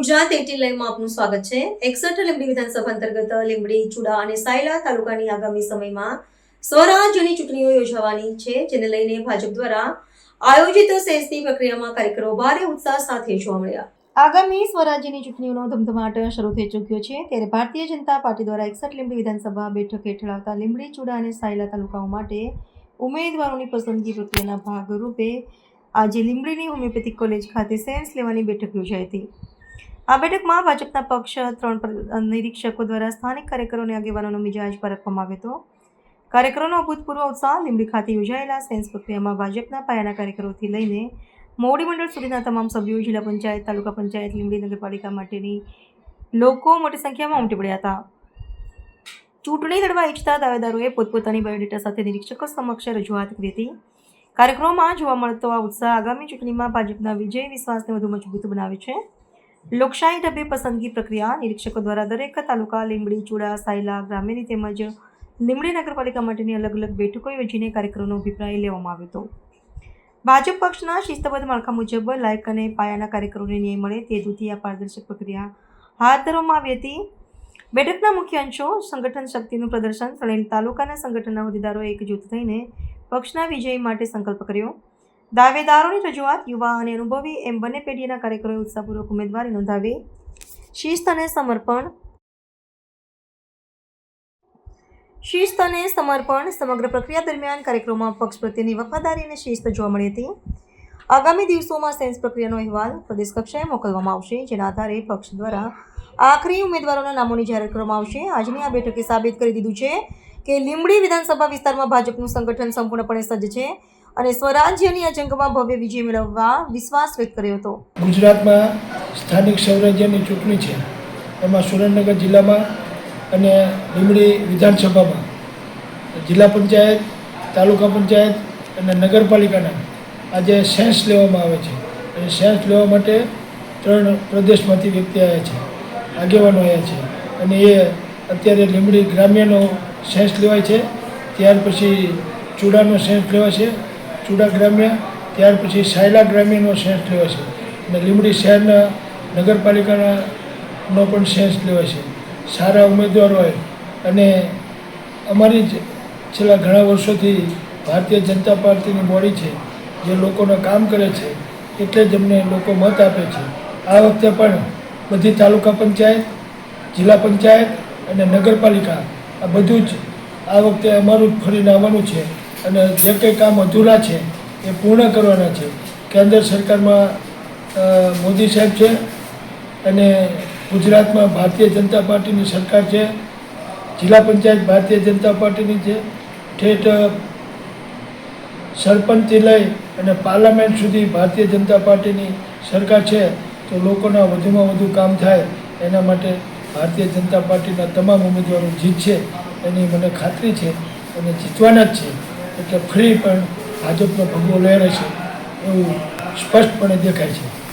ગુજરાત 18 લાઈવમાં આપનું સ્વાગત છે। 61 લીંબડી વિધાનસભા અંતર્ગત લીંબડી, ચુડા અને સાયલા તાલુકાની આગામી સમયમાં સ્વરાજ્યની ચૂંટણીઓ યોજાવાની છે, જેને લઈને ભાજપ દ્વારા આયોજિત સેન્સની પ્રક્રિયામાં કાર્યકરો ભારે ઉત્સાહ સાથે જોવા મળ્યા। આગામી સ્વરાજ્યની ચૂંટણીઓનો ધમધમાટ શરૂ થઈ ચૂક્યો છે, ત્યારે ભારતીય જનતા પાર્ટી દ્વારા 61 લીંબડી વિધાનસભા બેઠક હેઠળ આવતા લીંબડી, ચુડા અને સાયલા તાલુકાઓ માટે ઉમેદવારોની પસંદગી પ્રક્રિયાના ભાગરૂપે આજે લીંબડીની હોમિયોપેથિક કોલેજ ખાતે સેન્સ લેવાની બેઠક યોજાઈ હતી। આ બેઠકમાં ભાજપના પક્ષ 3 નિરીક્ષકો દ્વારા સ્થાનિક કાર્યકરોને આગેવાનોનો મિજાજ પરખવામાં આવ્યો હતો। કાર્યકરોનો અભૂતપૂર્વ ઉત્સાહ લીંબડી ખાતે યોજાયેલા સેન્સ પ્રક્રિયામાં ભાજપના પાયાના કાર્યકરોથી લઈને મોવડી મંડળ સુધીના તમામ સભ્યો, જિલ્લા પંચાયત, તાલુકા પંચાયત, લીંબડી નગરપાલિકા માટેની લોકો મોટી સંખ્યામાં ઉમટી પડ્યા હતા। ચૂંટણી લડવા ઈચ્છતા દાવેદારોએ પોતપોતાની બાયોડેટા સાથે નિરીક્ષકો સમક્ષ રજૂઆત કરી હતી। કાર્યક્રમમાં જોવા મળતો આ ઉત્સાહ આગામી ચૂંટણીમાં ભાજપના વિજય વિશ્વાસને વધુ મજબૂત બનાવે છે। લોકશાહી ઢબે પસંદગી પ્રક્રિયા નિરીક્ષકો દ્વારા દરેક તાલુકા, લીંબડી, ચુડા, સાયલા, ગ્રામ્યની તેમજ લીંબડી નગરપાલિકા માટેની અલગ અલગ બેઠકો યોજીને કાર્યકરોનો અભિપ્રાય લેવામાં આવ્યો હતો। ભાજપ પક્ષના શિસ્તબદ્ધ માળખા મુજબ લાયક અને પાયાના કાર્યકરોને ન્યાય મળે તે હેતુથી આ પારદર્શક પ્રક્રિયા હાથ ધરવામાં આવી હતી। બેઠકના મુખ્ય અંશો: સંગઠન શક્તિનું પ્રદર્શન, 3 તાલુકાના સંગઠનના હોદ્દેદારોએ એકજૂથ થઈને પક્ષના વિજય માટે સંકલ્પ કર્યો। દાવેદારોની રજૂઆત: યુવા અને અનુભવી એમ બંને પેઢીના કાર્યકરોએ ઉત્સાહપૂર્વક ઉમેદવારી નોંધાવી। શિસ્ત અને સમર્પણ સમગ્ર પ્રક્રિયા દરમિયાન કાર્યક્રમમાં પક્ષ પ્રત્યેની વફાદારી અને શિસ્ત જોવા મળી હતી। આગામી દિવસોમાં સેન્સ પ્રક્રિયાનો અહેવાલ પ્રદેશ કક્ષાએ મોકલવામાં આવશે, જેના આધારે પક્ષ દ્વારા આખરી ઉમેદવારોના નામોની જાહેરાત કરવામાં આવશે। આજની આ બેઠકે સાબિત કરી દીધું છે કે લીંબડી વિધાનસભા વિસ્તારમાં ભાજપનું સંગઠન સંપૂર્ણપણે સજ્જ છે અને સ્વરાજ્યની આ જંગમાં ભવ્ય વિજય મેળવવા વિશ્વાસ વ્યક્ત કર્યો હતો। ગુજરાતમાં સ્થાનિક સ્વરાજ્યની ચૂંટણી છે, એમાં સુરેન્દ્રનગર જિલ્લામાં અને લીંબડી વિધાનસભામાં જિલ્લા પંચાયત, તાલુકા પંચાયત અને નગરપાલિકાના આજે સેન્સ લેવામાં આવે છે। અને સેન્સ લેવા માટે 3 પ્રદેશમાંથી વ્યક્તિ આવ્યા છે, આગેવાનો આવ્યા છે, અને એ અત્યારે લીંબડી ગ્રામ્યનો સેન્સ લેવાય છે, ત્યાર પછી ચુડાનો સેન્સ લેવાય છે, ચુડા ગ્રામ્ય, ત્યાર પછી સાયલા ગ્રામ્યનો સેન્સ લેવાય છે, અને લીંબડી શહેરના નગરપાલિકાનો પણ સેન્સ લેવાય છે। સારા ઉમેદવારો હોય અને અમારી જ છેલ્લા ઘણા વર્ષોથી ભારતીય જનતા પાર્ટીની બોડી છે, જે લોકોના કામ કરે છે, એટલે જ અમને લોકો મત આપે છે। આ વખતે પણ બધી તાલુકા પંચાયત, જિલ્લા પંચાયત અને નગરપાલિકા આ બધું જ આ વખતે અમારું જ ફરીને આવવાનું છે, અને જે કંઈ કામ અધૂરા છે એ પૂર્ણ કરવાના છે। કેન્દ્ર સરકારમાં મોદી સાહેબ છે અને ગુજરાતમાં ભારતીય જનતા પાર્ટીની સરકાર છે, જિલ્લા પંચાયત ભારતીય જનતા પાર્ટીની છે, ઠેઠ સરપંચથી લઈ અને પાર્લામેન્ટ સુધી ભારતીય જનતા પાર્ટીની સરકાર છે। તો લોકોના વધુમાં વધુ કામ થાય એના માટે ભારતીય જનતા પાર્ટીના તમામ ઉમેદવારો જીતશે એની મને ખાતરી છે, અને જીતવાના જ છે, એટલે ફરી પણ ભાજપનો ભગવો લહેરાશે એવું સ્પષ્ટપણે દેખાય છે।